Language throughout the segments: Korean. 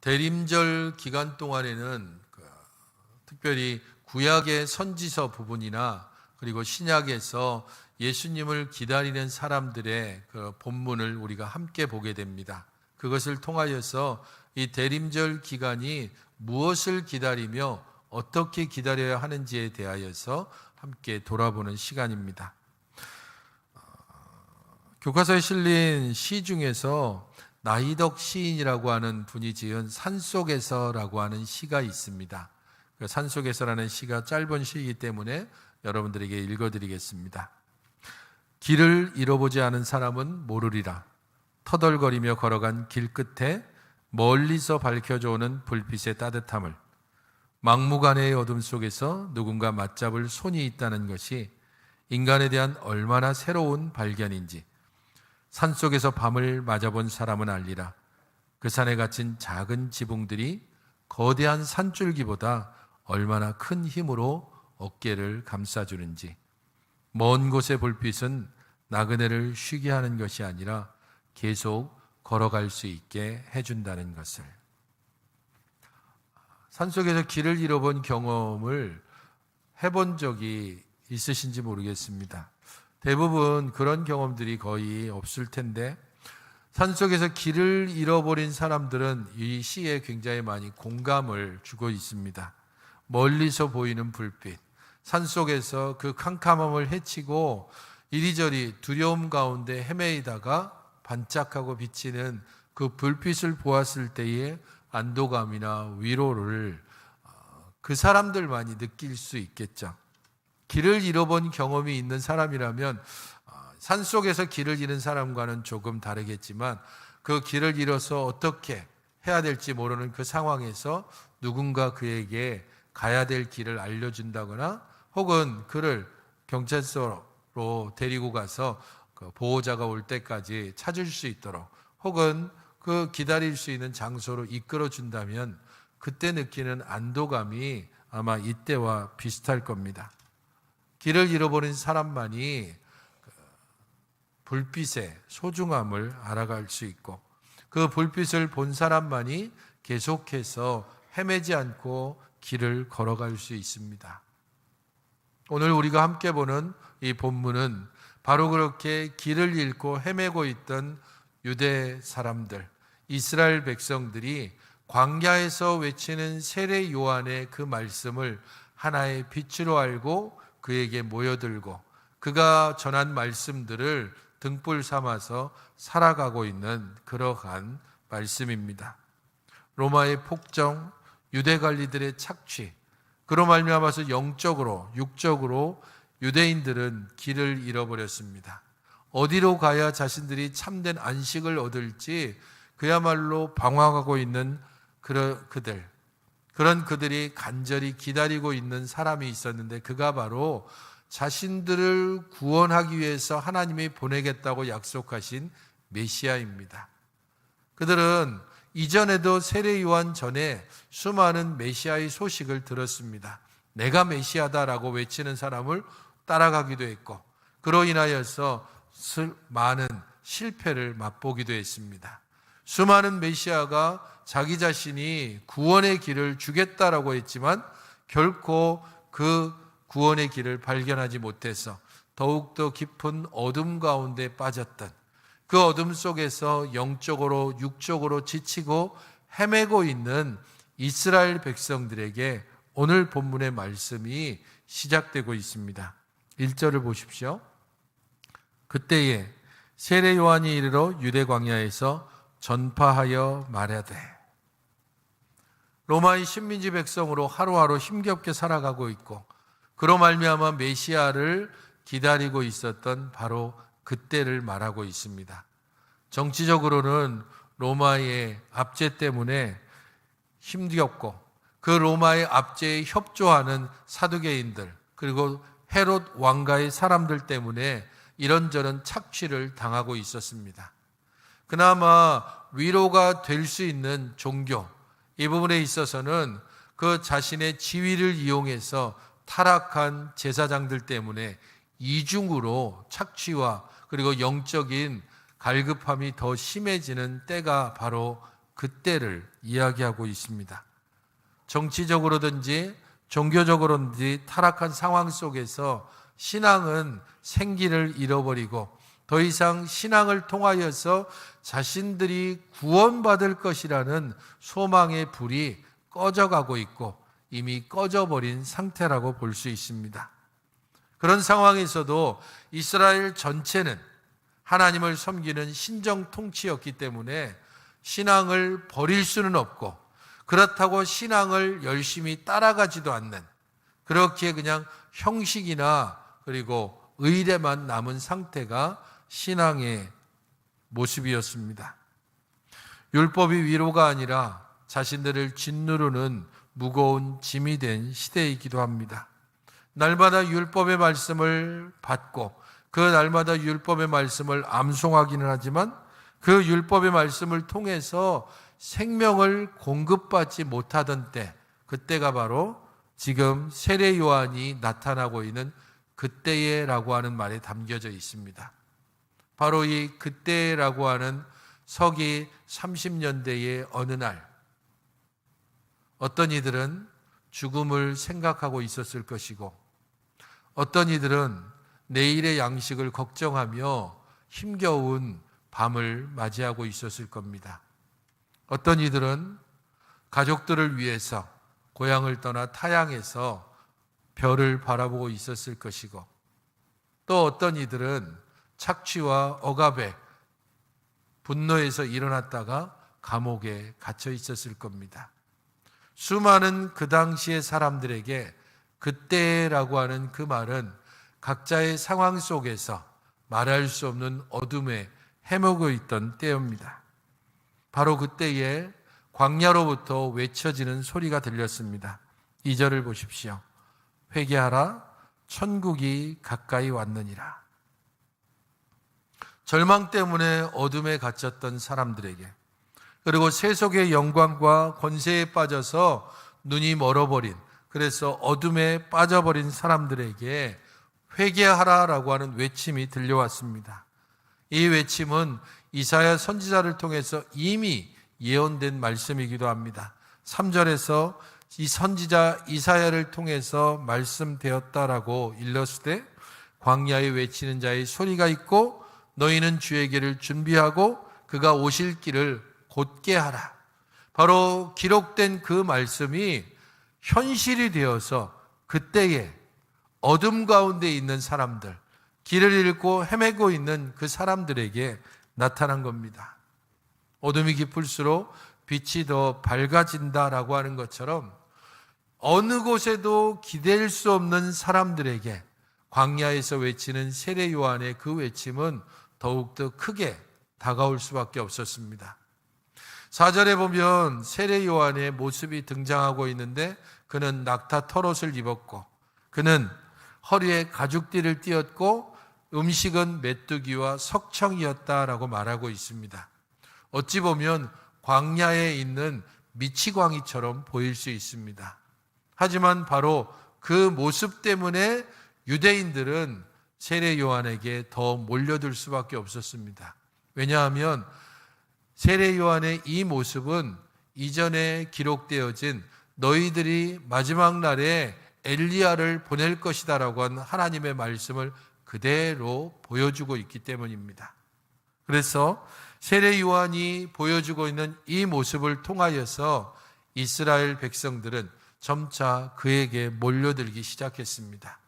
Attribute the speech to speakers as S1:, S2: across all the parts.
S1: 대림절 기간 동안에는 특별히 구약의 선지서 부분이나 그리고 신약에서 예수님을 기다리는 사람들의 그 본문을 우리가 함께 보게 됩니다. 그것을 통하여서 이 대림절 기간이 무엇을 기다리며 어떻게 기다려야 하는지에 대하여서 함께 돌아보는 시간입니다. 교과서에 실린 시 중에서 나이덕 시인이라고 하는 분이 지은 산속에서라고 하는 시가 있습니다. 그 산속에서라는 시가 짧은 시이기 때문에 여러분들에게 읽어드리겠습니다. 길을 잃어보지 않은 사람은 모르리라. 터덜거리며 걸어간 길 끝에 멀리서 밝혀져 오는 불빛의 따뜻함을, 막무가내의 어둠 속에서 누군가 맞잡을 손이 있다는 것이 인간에 대한 얼마나 새로운 발견인지 산속에서 밤을 맞아본 사람은 알리라. 그 산에 갇힌 작은 지붕들이 거대한 산줄기보다 얼마나 큰 힘으로 어깨를 감싸주는지, 먼 곳의 불빛은 나그네를 쉬게 하는 것이 아니라 계속 걸어갈 수 있게 해준다는 것을. 산속에서 길을 잃어본 경험을 해본 적이 있으신지 모르겠습니다. 대부분 그런 경험들이 거의 없을 텐데, 산속에서 길을 잃어버린 사람들은 이 시에 굉장히 많이 공감을 주고 있습니다. 멀리서 보이는 불빛, 산속에서 그 캄캄함을 헤치고 이리저리 두려움 가운데 헤매이다가 반짝하고 비치는 그 불빛을 보았을 때의 안도감이나 위로를 그 사람들만이 느낄 수 있겠죠. 길을 잃어본 경험이 있는 사람이라면 산속에서 길을 잃은 사람과는 조금 다르겠지만, 그 길을 잃어서 어떻게 해야 될지 모르는 그 상황에서 누군가 그에게 가야 될 길을 알려준다거나, 혹은 그를 경찰서로 데리고 가서 그 보호자가 올 때까지 찾을 수 있도록, 혹은 그 기다릴 수 있는 장소로 이끌어 준다면 그때 느끼는 안도감이 아마 이때와 비슷할 겁니다. 길을 잃어버린 사람만이 불빛의 소중함을 알아갈 수 있고, 그 불빛을 본 사람만이 계속해서 헤매지 않고 길을 걸어갈 수 있습니다. 오늘 우리가 함께 보는 이 본문은 바로 그렇게 길을 잃고 헤매고 있던 유대 사람들, 이스라엘 백성들이 광야에서 외치는 세례 요한의 그 말씀을 하나의 빛으로 알고 그에게 모여들고 그가 전한 말씀들을 등불 삼아서 살아가고 있는 그러한 말씀입니다. 로마의 폭정, 유대 관리들의 착취, 그로 말미암아서 영적으로, 육적으로 유대인들은 길을 잃어버렸습니다. 어디로 가야 자신들이 참된 안식을 얻을지 그야말로 방황하고 있는 그런 그들이 간절히 기다리고 있는 사람이 있었는데, 그가 바로 자신들을 구원하기 위해서 하나님이 보내겠다고 약속하신 메시아입니다. 그들은 이전에도 세례 요한 전에 수많은 메시아의 소식을 들었습니다. 내가 메시아다라고 외치는 사람을 따라가기도 했고, 그로 인하여서 많은 실패를 맛보기도 했습니다. 수많은 메시아가 자기 자신이 구원의 길을 주겠다라고 했지만 결코 그 구원의 길을 발견하지 못해서 더욱더 깊은 어둠 가운데 빠졌던, 그 어둠 속에서 영적으로 육적으로 지치고 헤매고 있는 이스라엘 백성들에게 오늘 본문의 말씀이 시작되고 있습니다. 1절을 보십시오. 그때에 세례 요한이 이르러 유대 광야에서 전파하여 말하되. 로마의 식민지 백성으로 하루하루 힘겹게 살아가고 있고, 그로 말미암아 메시아를 기다리고 있었던 바로 그때를 말하고 있습니다. 정치적으로는 로마의 압제 때문에 힘겹고, 그 로마의 압제에 협조하는 사두개인들, 그리고 헤롯 왕가의 사람들 때문에 이런저런 착취를 당하고 있었습니다. 그나마 위로가 될 수 있는 종교, 이 부분에 있어서는 그 자신의 지위를 이용해서 타락한 제사장들 때문에 이중으로 착취와 그리고 영적인 갈급함이 더 심해지는 때가 바로 그때를 이야기하고 있습니다. 정치적으로든지 종교적으로든지 타락한 상황 속에서 신앙은 생기를 잃어버리고 더 이상 신앙을 통하여서 자신들이 구원받을 것이라는 소망의 불이 꺼져가고 있고 이미 꺼져버린 상태라고 볼 수 있습니다. 그런 상황에서도 이스라엘 전체는 하나님을 섬기는 신정 통치였기 때문에 신앙을 버릴 수는 없고 그렇다고 신앙을 열심히 따라가지도 않는, 그렇게 그냥 형식이나 그리고 의례만 남은 상태가 신앙의 모습이었습니다. 율법이 위로가 아니라 자신들을 짓누르는 무거운 짐이 된 시대이기도 합니다. 날마다 율법의 말씀을 받고 그 날마다 율법의 말씀을 암송하기는 하지만 그 율법의 말씀을 통해서 생명을 공급받지 못하던 때, 그때가 바로 지금 세례 요한이 나타나고 있는 그때에라고 하는 말에 담겨져 있습니다. 바로 이 그때라고 하는 서기 30년대의 어느 날, 어떤 이들은 죽음을 생각하고 있었을 것이고 어떤 이들은 내일의 양식을 걱정하며 힘겨운 밤을 맞이하고 있었을 겁니다. 어떤 이들은 가족들을 위해서 고향을 떠나 타향에서 별을 바라보고 있었을 것이고 또 어떤 이들은 착취와 억압에 분노에서 일어났다가 감옥에 갇혀 있었을 겁니다. 수많은 그 당시의 사람들에게 그때라고 하는 그 말은 각자의 상황 속에서 말할 수 없는 어둠에 헤매고 있던 때입니다. 바로 그때에 광야로부터 외쳐지는 소리가 들렸습니다. 2절을 보십시오. 회개하라, 천국이 가까이 왔느니라. 절망 때문에 어둠에 갇혔던 사람들에게, 그리고 세속의 영광과 권세에 빠져서 눈이 멀어버린, 그래서 어둠에 빠져버린 사람들에게 회개하라라고 하는 외침이 들려왔습니다. 이 외침은 이사야 선지자를 통해서 이미 예언된 말씀이기도 합니다. 3절에서 이 선지자 이사야를 통해서 말씀되었다라고 일렀을 광야에 외치는 자의 소리가 있고 너희는 주의 길을 준비하고 그가 오실 길을 곧게 하라. 바로 기록된 그 말씀이 현실이 되어서 그때에 어둠 가운데 있는 사람들, 길을 잃고 헤매고 있는 그 사람들에게 나타난 겁니다. 어둠이 깊을수록 빛이 더 밝아진다라고 하는 것처럼 어느 곳에도 기댈 수 없는 사람들에게 광야에서 외치는 세례 요한의 그 외침은 더욱더 크게 다가올 수밖에 없었습니다. 4절에 보면 세례 요한의 모습이 등장하고 있는데 그는 낙타 털옷을 입었고 그는 허리에 가죽띠를 띠었고 음식은 메뚜기와 석청이었다라고 말하고 있습니다. 어찌 보면 광야에 있는 미치광이처럼 보일 수 있습니다. 하지만 바로 그 모습 때문에 유대인들은 세례 요한에게 더 몰려들 수밖에 없었습니다. 왜냐하면 세례 요한의 이 모습은 이전에 기록되어진 너희들이 마지막 날에 엘리야를 보낼 것이다라고 한 하나님의 말씀을 그대로 보여주고 있기 때문입니다. 그래서 세례 요한이 보여주고 있는 이 모습을 통하여서 이스라엘 백성들은 점차 그에게 몰려들기 시작했습니다.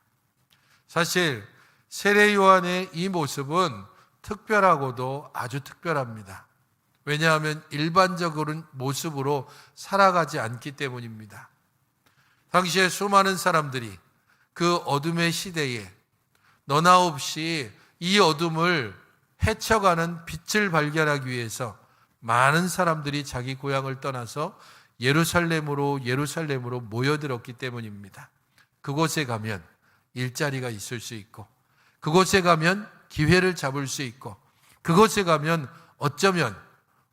S1: 사실 세례 요한의 이 모습은 특별하고도 아주 특별합니다. 왜냐하면 일반적인 모습으로 살아가지 않기 때문입니다. 당시에 수많은 사람들이 그 어둠의 시대에 너나 없이 이 어둠을 헤쳐가는 빛을 발견하기 위해서 많은 사람들이 자기 고향을 떠나서 예루살렘으로 모여들었기 때문입니다. 그곳에 가면 일자리가 있을 수 있고 그곳에 가면 기회를 잡을 수 있고 그곳에 가면 어쩌면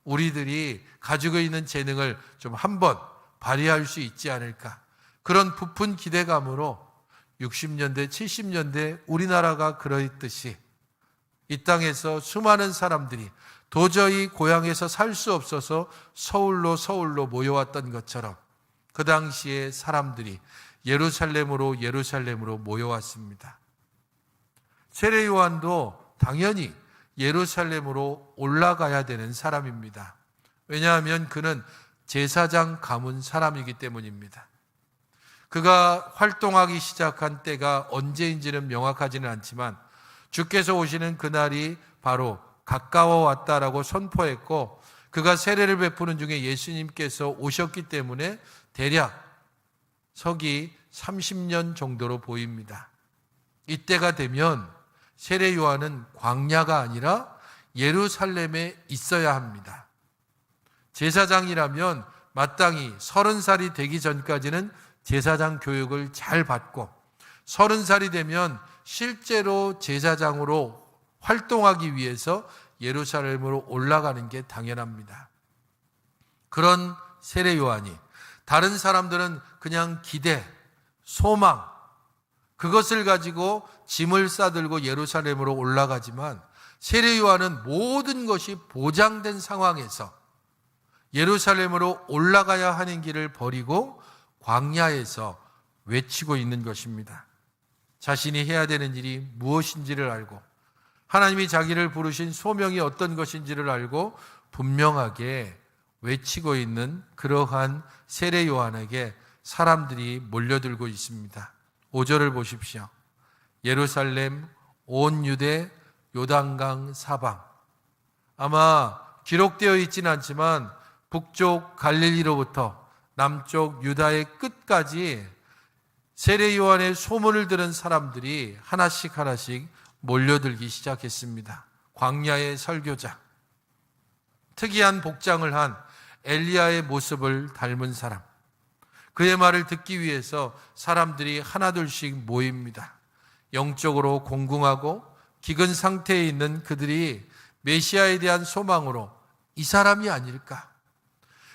S1: 우리들이 가지고 있는 재능을 좀 한번 발휘할 수 있지 않을까, 그런 부푼 기대감으로 60년대, 70년대 우리나라가 그러했듯이 이 땅에서 수많은 사람들이 도저히 고향에서 살 수 없어서 서울로 모여왔던 것처럼 그 당시에 사람들이 예루살렘으로 모여왔습니다. 세례 요한도 당연히 예루살렘으로 올라가야 되는 사람입니다. 왜냐하면 그는 제사장 가문 사람이기 때문입니다. 그가 활동하기 시작한 때가 언제인지는 명확하지는 않지만 주께서 오시는 그날이 바로 가까워 왔다라고 선포했고, 그가 세례를 베푸는 중에 예수님께서 오셨기 때문에 대략 서기 30년 정도로 보입니다. 이때가 되면 세례 요한은 광야가 아니라 예루살렘에 있어야 합니다. 제사장이라면 마땅히 30살이 되기 전까지는 제사장 교육을 잘 받고 30살이 되면 실제로 제사장으로 활동하기 위해서 예루살렘으로 올라가는 게 당연합니다. 그런 세례 요한이 다른 사람들은 그냥 기대, 소망, 그것을 가지고 짐을 싸들고 예루살렘으로 올라가지만 세례 요한은 모든 것이 보장된 상황에서 예루살렘으로 올라가야 하는 길을 버리고 광야에서 외치고 있는 것입니다. 자신이 해야 되는 일이 무엇인지를 알고 하나님이 자기를 부르신 소명이 어떤 것인지를 알고 분명하게 외치고 있는 그러한 세례 요한에게 사람들이 몰려들고 있습니다. 5절을 보십시오. 예루살렘, 온 유대, 요단강 사방. 아마 기록되어 있지는 않지만 북쪽 갈릴리로부터 남쪽 유다의 끝까지 세례 요한의 소문을 들은 사람들이 하나씩 몰려들기 시작했습니다. 광야의 설교자, 특이한 복장을 한 엘리야의 모습을 닮은 사람, 그의 말을 듣기 위해서 사람들이 하나둘씩 모입니다. 영적으로 공궁하고 기근 상태에 있는 그들이 메시아에 대한 소망으로 이 사람이 아닐까?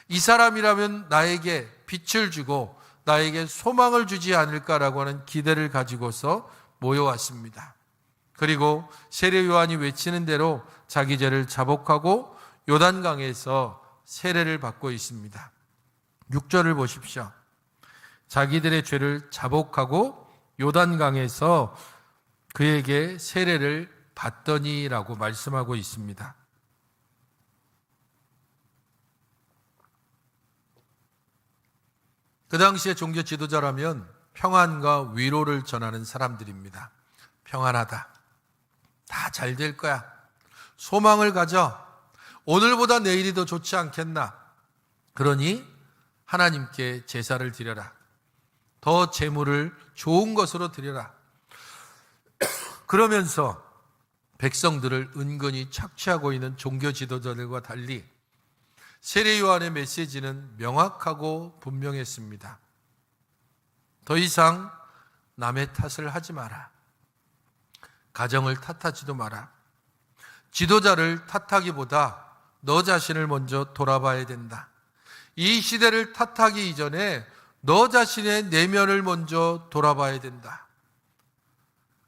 S1: 이 사람이라면 나에게 빛을 주고 나에게 소망을 주지 않을까라고 하는 기대를 가지고서 모여왔습니다. 그리고 세례 요한이 외치는 대로 자기 죄를 자복하고 요단강에서 세례를 받고 있습니다. 6절을 보십시오. 자기들의 죄를 자복하고 요단강에서 그에게 세례를 받더니라고 말씀하고 있습니다. 그 당시에 종교 지도자라면 평안과 위로를 전하는 사람들입니다. 평안하다. 다 잘 될 거야. 소망을 가져. 오늘보다 내일이 더 좋지 않겠나. 그러니 하나님께 제사를 드려라. 더 재물을 좋은 것으로 드려라. 그러면서 백성들을 은근히 착취하고 있는 종교 지도자들과 달리 세례 요한의 메시지는 명확하고 분명했습니다. 더 이상 남의 탓을 하지 마라. 가정을 탓하지도 마라. 지도자를 탓하기보다 너 자신을 먼저 돌아봐야 된다. 이 시대를 탓하기 이전에 너 자신의 내면을 먼저 돌아봐야 된다.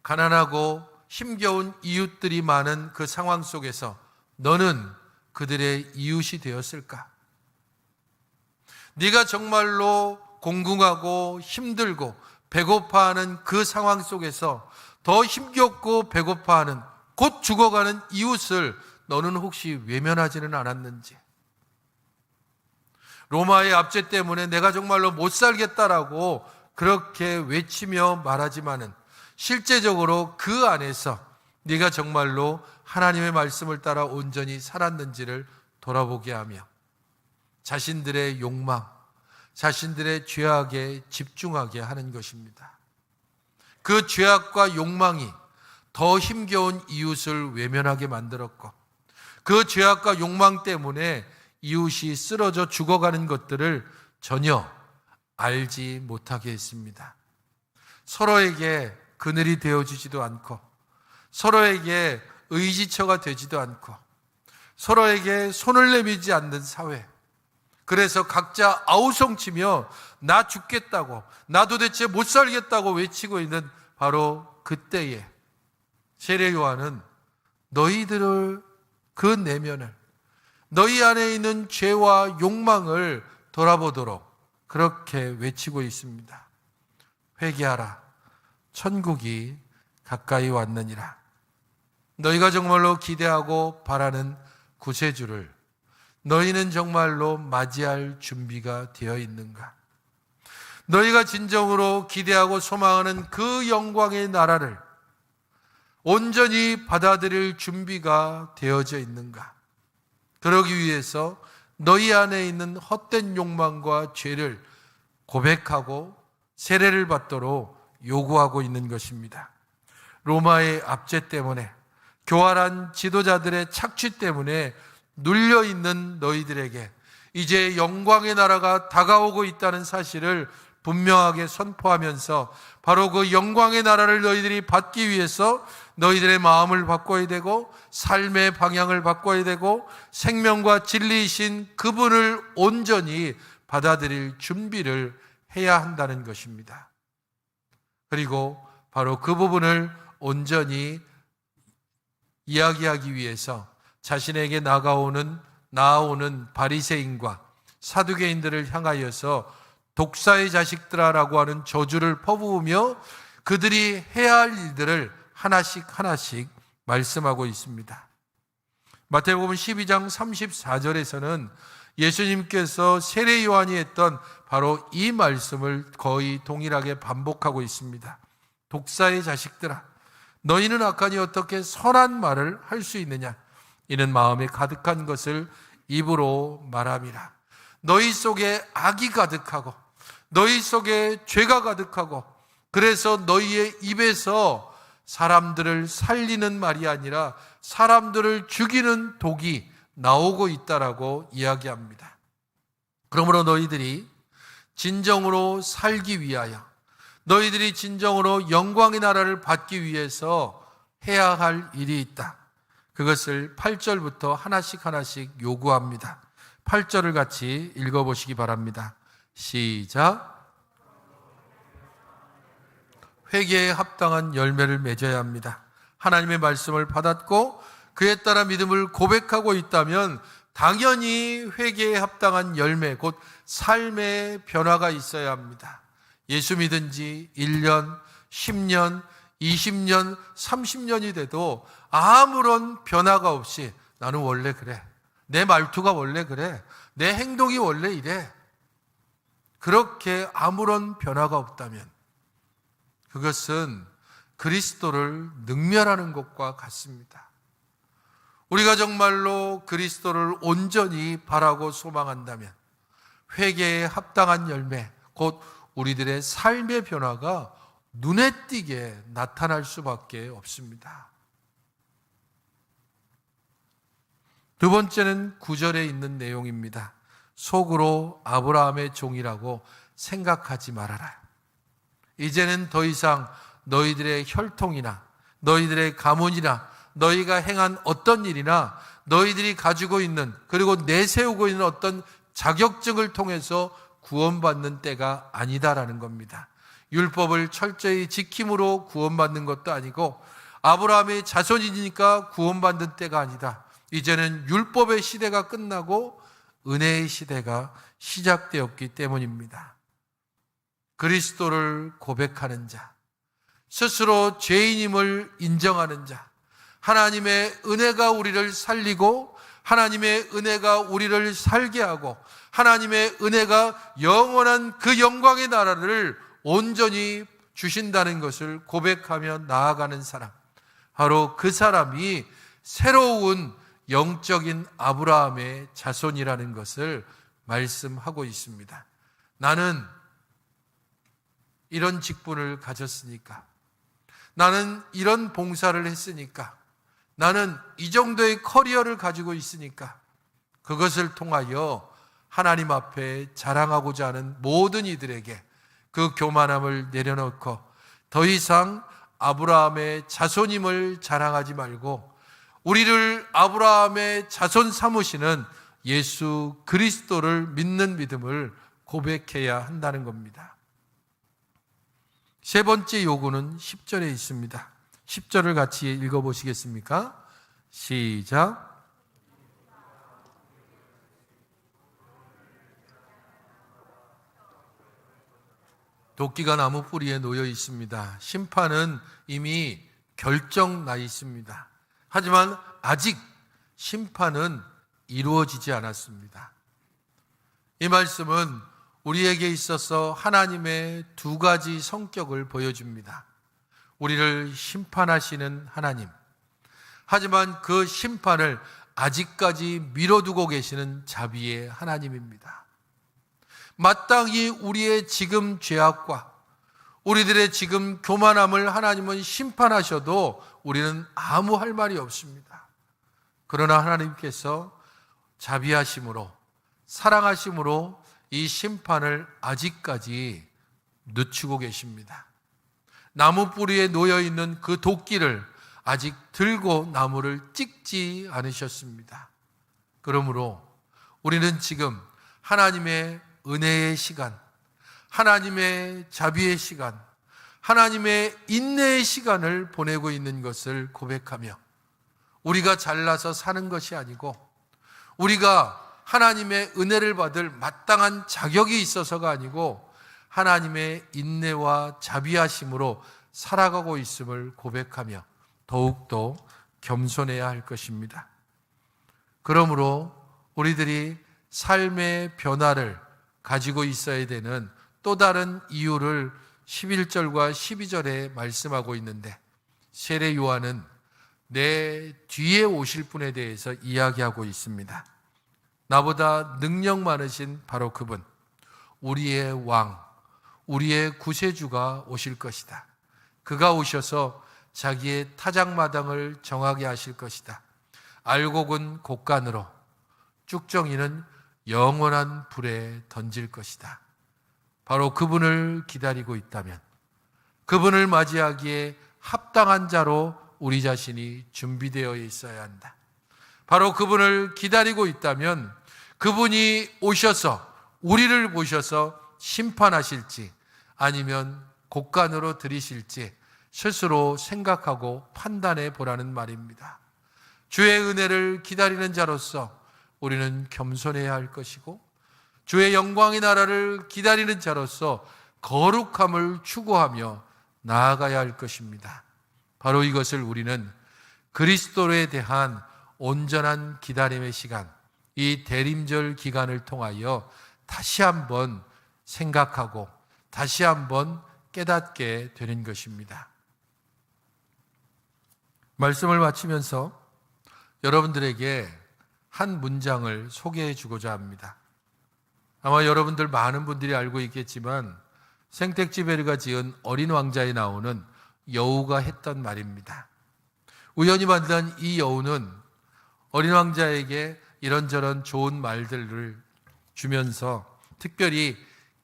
S1: 가난하고 힘겨운 이웃들이 많은 그 상황 속에서 너는 그들의 이웃이 되었을까? 네가 정말로 공궁하고 힘들고 배고파하는 그 상황 속에서 더 힘겹고 배고파하는 곧 죽어가는 이웃을 너는 혹시 외면하지는 않았는지? 로마의 압제 때문에 내가 정말로 못 살겠다라고 그렇게 외치며 말하지만은 실제적으로 그 안에서 네가 정말로 하나님의 말씀을 따라 온전히 살았는지를 돌아보게 하며 자신들의 욕망, 자신들의 죄악에 집중하게 하는 것입니다. 그 죄악과 욕망이 더 힘겨운 이웃을 외면하게 만들었고 그 죄악과 욕망 때문에 이웃이 쓰러져 죽어가는 것들을 전혀 알지 못하게 했습니다. 서로에게 그늘이 되어주지도 않고 서로에게 의지처가 되지도 않고 서로에게 손을 내밀지 않는 사회. 그래서 각자 아우성치며 나 죽겠다고, 나 도대체 못 살겠다고 외치고 있는 바로 그때에 세례 요한은 너희들을 그 내면을, 너희 안에 있는 죄와 욕망을 돌아보도록 그렇게 외치고 있습니다. 회개하라. 천국이 가까이 왔느니라. 너희가 정말로 기대하고 바라는 구세주를 너희는 정말로 맞이할 준비가 되어 있는가? 너희가 진정으로 기대하고 소망하는 그 영광의 나라를 온전히 받아들일 준비가 되어져 있는가? 그러기 위해서 너희 안에 있는 헛된 욕망과 죄를 고백하고 세례를 받도록 요구하고 있는 것입니다. 로마의 압제 때문에, 교활한 지도자들의 착취 때문에 눌려있는 너희들에게 이제 영광의 나라가 다가오고 있다는 사실을 분명하게 선포하면서 바로 그 영광의 나라를 너희들이 받기 위해서 너희들의 마음을 바꿔야 되고 삶의 방향을 바꿔야 되고 생명과 진리이신 그분을 온전히 받아들일 준비를 해야 한다는 것입니다. 그리고 바로 그 부분을 온전히 이야기하기 위해서 자신에게 나아오는 바리새인과 사두개인들을 향하여서 독사의 자식들아라고 하는 저주를 퍼부으며 그들이 해야 할 일들을 하나씩 말씀하고 있습니다. 마태복음 12장 34절에서는 예수님께서 세례 요한이 했던 바로 이 말씀을 거의 동일하게 반복하고 있습니다. 독사의 자식들아, 너희는 악하니 어떻게 선한 말을 할 수 있느냐? 이는 마음에 가득한 것을 입으로 말함이라. 너희 속에 악이 가득하고 너희 속에 죄가 가득하고 그래서 너희의 입에서 사람들을 살리는 말이 아니라 사람들을 죽이는 독이 나오고 있다라고 이야기합니다. 그러므로 너희들이 진정으로 살기 위하여, 너희들이 진정으로 영광의 나라를 받기 위해서 해야 할 일이 있다. 그것을 8절부터 하나씩 요구합니다. 8절을 같이 읽어보시기 바랍니다. 시작. 회개에 합당한 열매를 맺어야 합니다. 하나님의 말씀을 받았고 그에 따라 믿음을 고백하고 있다면 당연히 회개에 합당한 열매, 곧 삶의 변화가 있어야 합니다. 예수 믿은 지 1년, 10년, 20년, 30년이 돼도 아무런 변화가 없이 나는 원래 그래, 내 말투가 원래 그래, 내 행동이 원래 이래, 그렇게 아무런 변화가 없다면 그것은 그리스도를 능멸하는 것과 같습니다. 우리가 정말로 그리스도를 온전히 바라고 소망한다면 회개에 합당한 열매, 곧 우리들의 삶의 변화가 눈에 띄게 나타날 수밖에 없습니다. 두 번째는 9절에 있는 내용입니다. 속으로 아브라함의 종이라고 생각하지 말아라. 이제는 더 이상 너희들의 혈통이나 너희들의 가문이나 너희가 행한 어떤 일이나 너희들이 가지고 있는 그리고 내세우고 있는 어떤 자격증을 통해서 구원받는 때가 아니다라는 겁니다. 율법을 철저히 지킴으로 구원받는 것도 아니고 아브라함의 자손이니까 구원받는 때가 아니다. 이제는 율법의 시대가 끝나고 은혜의 시대가 시작되었기 때문입니다. 그리스도를 고백하는 자, 스스로 죄인임을 인정하는 자, 하나님의 은혜가 우리를 살리고 하나님의 은혜가 우리를 살게 하고 하나님의 은혜가 영원한 그 영광의 나라를 온전히 주신다는 것을 고백하며 나아가는 사람, 바로 그 사람이 새로운 영적인 아브라함의 자손이라는 것을 말씀하고 있습니다. 나는 이런 직분을 가졌으니까, 나는 이런 봉사를 했으니까, 나는 이 정도의 커리어를 가지고 있으니까 그것을 통하여 하나님 앞에 자랑하고자 하는 모든 이들에게 그 교만함을 내려놓고 더 이상 아브라함의 자손임을 자랑하지 말고 우리를 아브라함의 자손 삼으시는 예수 그리스도를 믿는 믿음을 고백해야 한다는 겁니다. 세 번째 요구는 10절에 있습니다. 10절을 같이 읽어보시겠습니까? 시작. 도끼가 나무 뿌리에 놓여 있습니다. 심판은 이미 결정 나 있습니다. 하지만 아직 심판은 이루어지지 않았습니다. 이 말씀은 우리에게 있어서 하나님의 두 가지 성격을 보여줍니다. 우리를 심판하시는 하나님, 하지만 그 심판을 아직까지 미뤄두고 계시는 자비의 하나님입니다. 마땅히 우리의 지금 죄악과 우리들의 지금 교만함을 하나님은 심판하셔도 우리는 아무 할 말이 없습니다. 그러나 하나님께서 자비하심으로, 사랑하심으로 이 심판을 아직까지 늦추고 계십니다. 나무 뿌리에 놓여 있는 그 도끼를 아직 들고 나무를 찍지 않으셨습니다. 그러므로 우리는 지금 하나님의 은혜의 시간, 하나님의 자비의 시간, 하나님의 인내의 시간을 보내고 있는 것을 고백하며, 우리가 잘나서 사는 것이 아니고 우리가 하나님의 은혜를 받을 마땅한 자격이 있어서가 아니고 하나님의 인내와 자비하심으로 살아가고 있음을 고백하며 더욱더 겸손해야 할 것입니다. 그러므로 우리들이 삶의 변화를 가지고 있어야 되는 또 다른 이유를 11절과 12절에 말씀하고 있는데, 세례 요한은 내 뒤에 오실 분에 대해서 이야기하고 있습니다. 나보다 능력 많으신 바로 그분, 우리의 왕, 우리의 구세주가 오실 것이다. 그가 오셔서 자기의 타작마당을 정하게 하실 것이다. 알곡은 곡간으로, 쭉정이는 영원한 불에 던질 것이다. 바로 그분을 기다리고 있다면, 그분을 맞이하기에 합당한 자로 우리 자신이 준비되어 있어야 한다. 바로 그분을 기다리고 있다면 그분이 오셔서 우리를 보셔서 심판하실지 아니면 곡간으로 들이실지 스스로 생각하고 판단해 보라는 말입니다. 주의 은혜를 기다리는 자로서 우리는 겸손해야 할 것이고, 주의 영광의 나라를 기다리는 자로서 거룩함을 추구하며 나아가야 할 것입니다. 바로 이것을 우리는 그리스도에 대한 온전한 기다림의 시간, 이 대림절 기간을 통하여 다시 한번 생각하고 다시 한번 깨닫게 되는 것입니다. 말씀을 마치면서 여러분들에게 한 문장을 소개해 주고자 합니다. 아마 여러분들 많은 분들이 알고 있겠지만 생텍쥐베르가 지은 어린 왕자에 나오는 여우가 했던 말입니다. 우연히 만난 이 여우는 어린 왕자에게 이런저런 좋은 말들을 주면서 특별히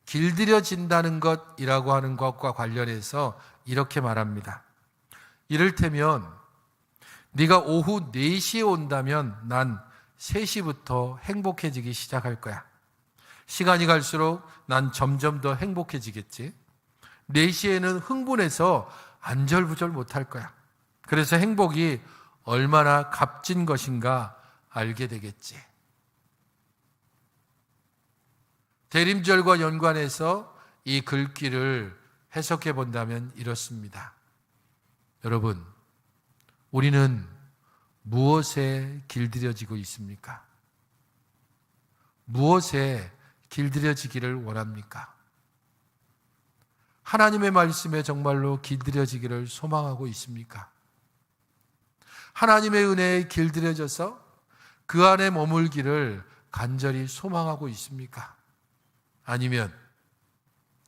S1: 길들여진다는 것이라고 하는 것과 관련해서 이렇게 말합니다. 이를테면 네가 오후 4시에 온다면 난 3시부터 행복해지기 시작할 거야. 시간이 갈수록 난 점점 더 행복해지겠지. 4시에는 흥분해서 안절부절 못할 거야. 그래서 행복이 얼마나 값진 것인가 알게 되겠지. 대림절과 연관해서 이 글귀를 해석해 본다면 이렇습니다. 여러분, 우리는 무엇에 길들여지고 있습니까? 무엇에 길들여지기를 원합니까? 하나님의 말씀에 정말로 길들여지기를 소망하고 있습니까? 하나님의 은혜에 길들여져서 그 안에 머물기를 간절히 소망하고 있습니까? 아니면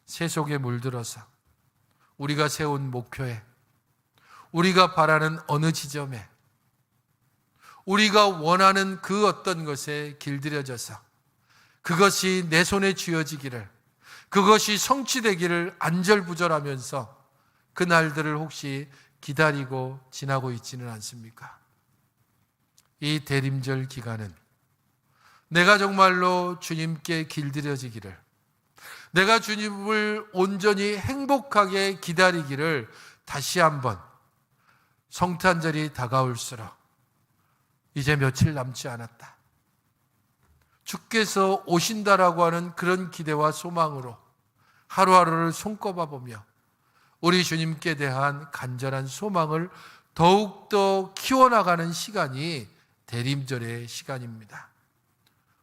S1: 세속에 물들어서 우리가 세운 목표에, 우리가 바라는 어느 지점에, 우리가 원하는 그 어떤 것에 길들여져서 그것이 내 손에 쥐어지기를, 그것이 성취되기를 안절부절하면서 그 날들을 혹시 기다리고 지나고 있지는 않습니까? 이 대림절 기간은 내가 정말로 주님께 길들여지기를, 내가 주님을 온전히 행복하게 기다리기를 다시 한번, 성탄절이 다가올수록 이제 며칠 남지 않았다, 주께서 오신다라고 하는 그런 기대와 소망으로 하루하루를 손꼽아 보며 우리 주님께 대한 간절한 소망을 더욱더 키워나가는 시간이 대림절의 시간입니다.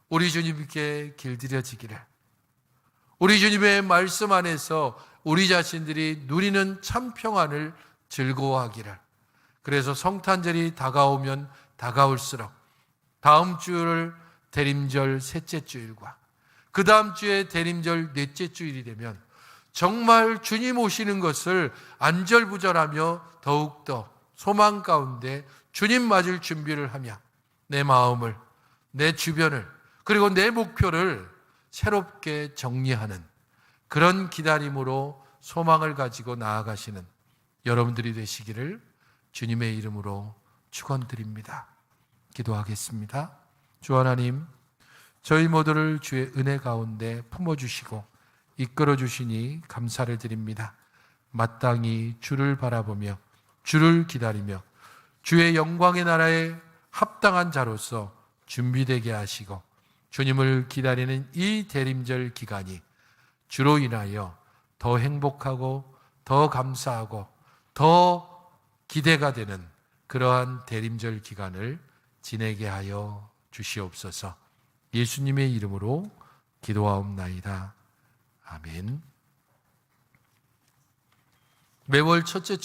S1: 우리 주님께 길들여지기를, 우리 주님의 말씀 안에서 우리 자신들이 누리는 참 평안을 즐거워하기를, 그래서 성탄절이 다가오면 다가올수록 다음 주를 대림절 셋째 주일과 그 다음 주에 대림절 넷째 주일이 되면 정말 주님 오시는 것을 안절부절하며 더욱더 소망 가운데 주님 맞을 준비를 하며 내 마음을, 내 주변을, 그리고 내 목표를 새롭게 정리하는 그런 기다림으로 소망을 가지고 나아가시는 여러분들이 되시기를 주님의 이름으로 축원드립니다. 기도하겠습니다. 주 하나님, 저희 모두를 주의 은혜 가운데 품어주시고 이끌어주시니 감사를 드립니다. 마땅히 주를 바라보며 주를 기다리며 주의 영광의 나라에 합당한 자로서 준비되게 하시고 주님을 기다리는 이 대림절 기간이 주로 인하여 더 행복하고 더 감사하고 더 기대가 되는 그러한 대림절 기간을 지내게 하여 주시옵소서. 예수님의 이름으로 기도하옵나이다. 아멘. 매월 첫째